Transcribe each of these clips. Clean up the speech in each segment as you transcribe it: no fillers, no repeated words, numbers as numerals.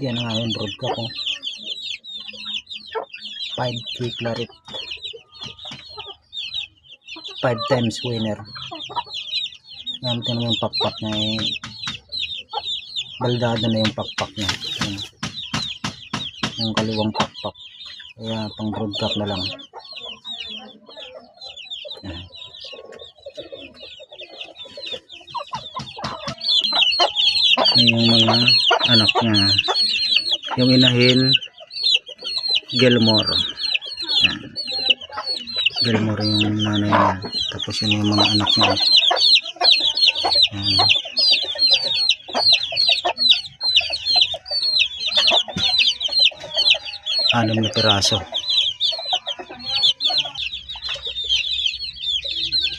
Yan nga yung broadcast ko. 5K claret. 5 times winner. Yan, ito na yung pakpak niya eh. Baldado na yung pakpak niya. Yan. Yung kaliwang pakpak. Kaya pang broadcast na lang. Yan. Yung mga anak niya. Yung inahin Gilmore. Yan. Gilmore yung nanay niya. Tapos yun yung mga anak niya. Yan. Anim na piraso.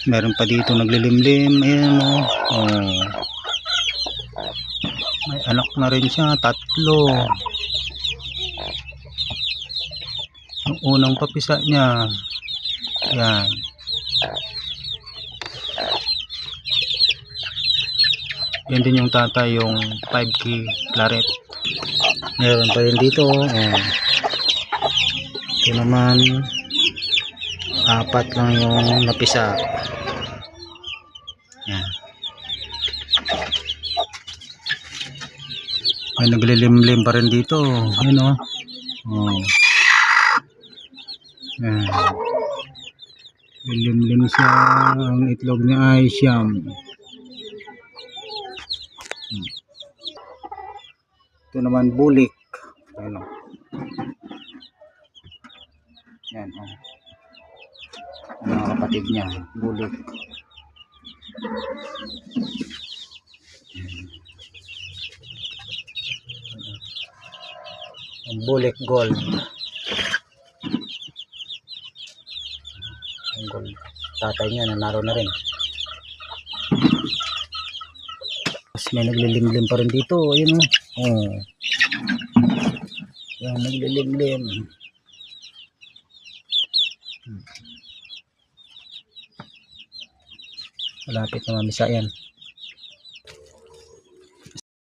Meron pa dito naglilimlim. Ayan o. Oh. May anak na rin siya. 3. Ang unang papisa niya. Yan. Yan din yung tatay, yung 5K claret. Meron pa rin dito. Ito naman 4 lang yung napisa. Yan. May naglilimlim pa rin dito. Ayun o. Oh. Yan. Lilimlim siya. Ang itlog niya ay siyam. Ito naman bulik. Ayun o. Yan o. Ang mga kapatid niya. Bulik. Ang bulik gold. Ang gold. Tatay niya nanaro na rin. Tapos may naglilimlim pa rin dito. Ayun o. Oh. Yan, naglilimlim. Malapit na mamisa yan.